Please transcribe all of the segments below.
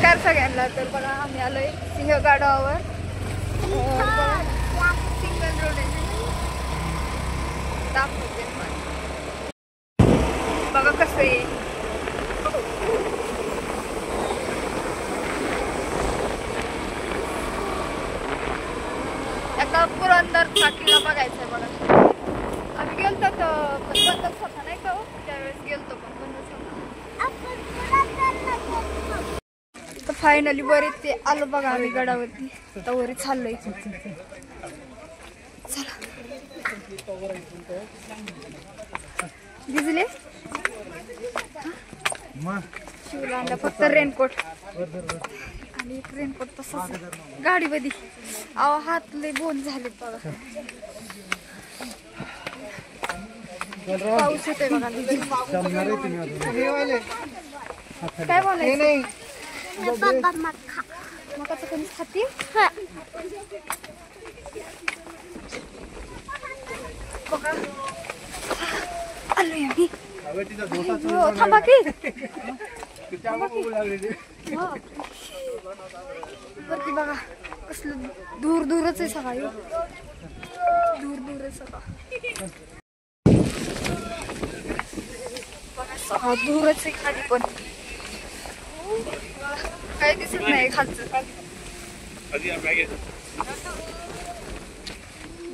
नमस्कार सगळ्यांना. तर बघा आम्ही आलोय सिंहगडावर. सिंगल रोड दाखवते बघा कसं आहे. आता पुरंदरचा किल्ला बघायचा आहे बघा. आम्ही गेलतो तर बंदच होता नाही का, त्यावेळेस गेलतो पण बंदच होता. तर फायनली वरी ते आलो बघा आम्ही गडावरती. आता वरी चाललोय. चला भिजले शिवला आणला फक्त रेनकोट आणि रेनकोट तसंच गाडीमध्ये. अहो हात लय बोन झाले बघा. पाऊस येतोय बघा. काय बोलायचं मकाचं कमी खाती. बघा आलोय आम्ही. थांबा की वरती बघा कसलं दूर दूरच आहे सगळा. दूर दूर आहे सगळा बघा. सगळा दूरच आहे खाली पण काही दिसत नाही खालचं.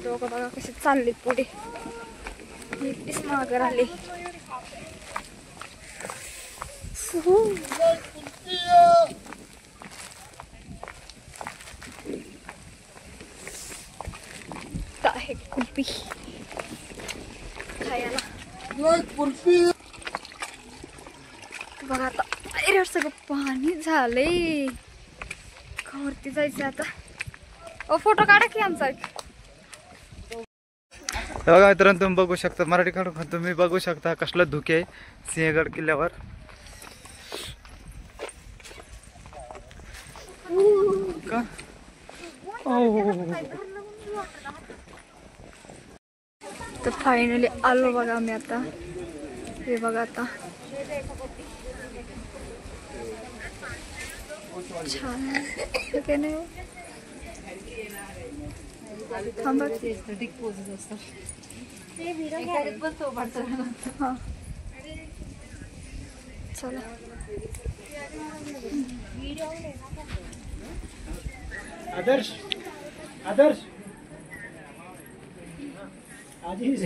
दोघं बघा कसे चालले पुढे. एकटीच मागं राहिले. आहे कुल्फी खायला. बघा आता एरियावर सगळं पाणी झालंय. वरती जायचं आता. फोटो काढा की आमचा. बघा मित्रांनो तुम्ही बघू शकता, मराठी काढून तुम्ही बघू शकता कसलं धुके आहे सिंहगड किल्ल्यावर. तर फायनली आलो बघा आम्ही आता. हे बघा आता छान काय नाही. थांबा चला आदर्श आदर्श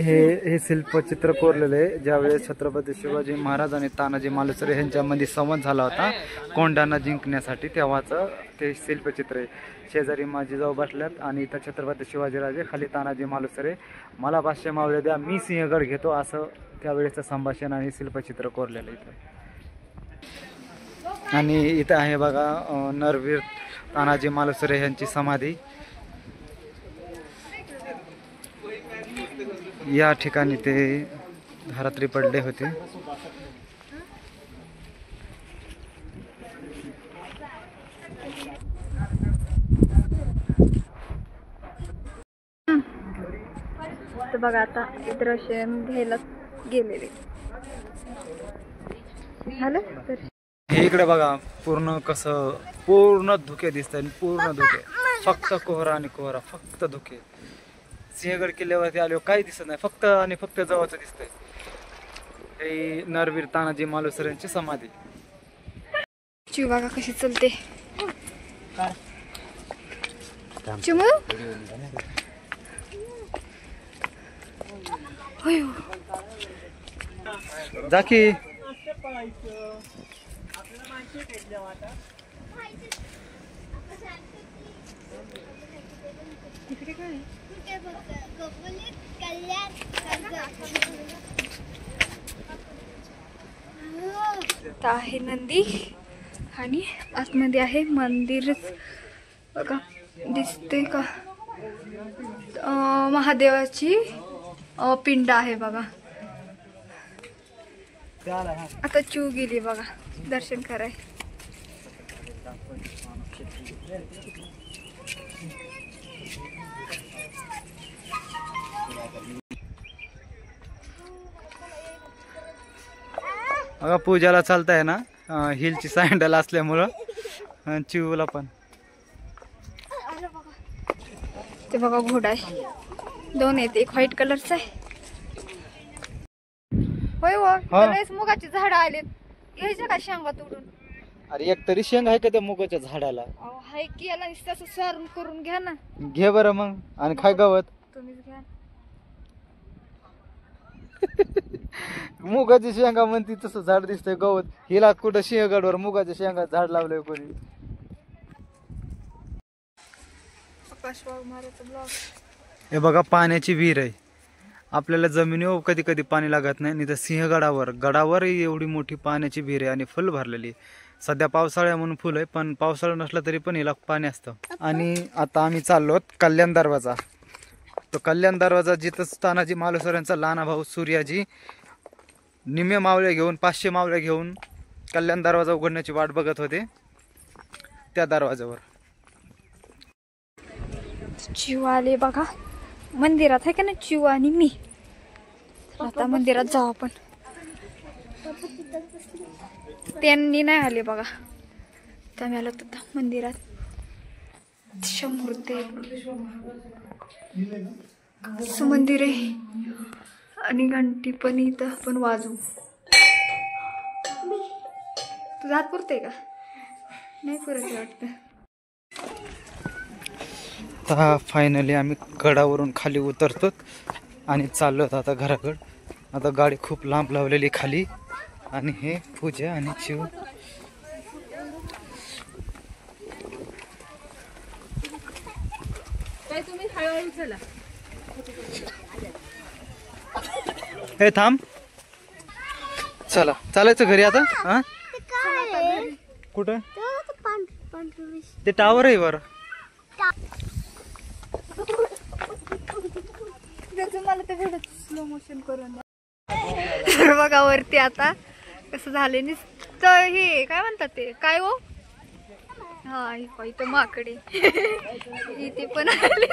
हे शिल्पचित्र कोरलेलं आहे ज्यावेळेस छत्रपती शिवाजी महाराज आणि तानाजी मालुसरे यांच्यामध्ये संवाद झाला होता कोंढाणा जिंकण्यासाठी, तेव्हाच ते शिल्पचित्र आहे. शेजारी माझीजाऊ बसल्यात आणि इथं छत्रपती शिवाजीराजे, खाली तानाजी मालुसरे. मला 500 मावळे द्या, मी सिंहगड घेतो, असं त्यावेळेचं संभाषण आणि शिल्पचित्र कोरलेलं इथं. आणि इथं आहे बघा नरवीर तानाजी मालुसरे यांची समाधी. या ठिकाणी ते धारात्री पडले होते. तर बघा आता दर्शन घ्यायला गेलेले झालं. तर हे इकडे बघा पूर्ण कसं पूर्ण धुके दिसतंय. पूर्ण धुके, फक्त कोहरा आणि कोहरा, फक्त धुके. सिंहगड किल्ल्यावरती आलो काही दिसत नाही, फक्त आणि फक्त जवळचं दिसतंय. हे नरवीर तानाजी मालुसरे यांची समाधी. चिव बघा कशी चलते. चिमू जा की. आहे नंदी आणि आतमध्ये आहे मंदिर का दिसते का. महादेवाची पिंड आहे बघा. आता चिव गेली बघा दर्शन कराय. बघा पूजाला चालताय ना हिलची सँडल असल्यामुळं आणि चिवला पण. ते बघा घोडा आहे, 2 आहेत, एक व्हाईट कलरचा आहे. होय हो, लयच मुगाची झाडं आलेत, घ्यायच्या का शेंगा तोडून? अरे एक तरी शेंग आहे का त्या मुगाच्या झाडाला? हाय की, याला नुसतं सारून करून घ्या ना. घे बरं मग, आणि काय गवत तुम्हीच घ्या. मुगाची शेंगा म्हणती तसं झाड दिसतंय गवत. हिला कुठं सिंहगडवर मुगाच्या शेंगा झाड लावलंय कोणी? हे बघा पाण्याची विहीर आहे. आपल्याला जमिनीवर कधी कधी पाणी लागत नाही, नाही तर सिंहगडावर एवढी मोठी पाण्याची विहीर आहे आणि फुल भरलेली. सध्या पावसाळ्या म्हणून फुल आहे, पण पावसाळा नसला तरी पण हिला पाणी असतं. आणि आता आम्ही चाललो कल्याण दरवाजा. तो कल्याण दरवाजा जिथं तानाजी मालुसरेंचा लहाना भाऊ सूर्याजी निम्मे मावळे घेऊन 500 मावळे घेऊन कल्याण दरवाजा उघडण्याची वाट बघत होते, त्या दरवाजावर चिव आले बघा. मंदिरात आहे का ना चिव आणि मी. आता मंदिरात जाऊ आपण. त्यांनी नाही आले बघा, त्यामुळे आलो होता मंदिरात. मूर्ती असं मंदिर आहे आणि घंटी पण इथं पण वाजू. तुझं हात पुरते का? नाही पुरत वाटतं. आता फायनली आम्ही गडावरून खाली उतरतो आणि चाललो आता घराकडे. आता गाडी खूप लांब लावलेली खाली, आणि हे पूजा आणि शिव. हे थांब, चला चालायचं घरी आता. हा कुठं? ते टावर आहे वर. मला ते व्हिडिओ स्लो मोशन करून द्या. बघा वरती आता कसं झाले नुसतं हे काय म्हणतात ते काय हो. हा इथं माकडे इथे पण आले.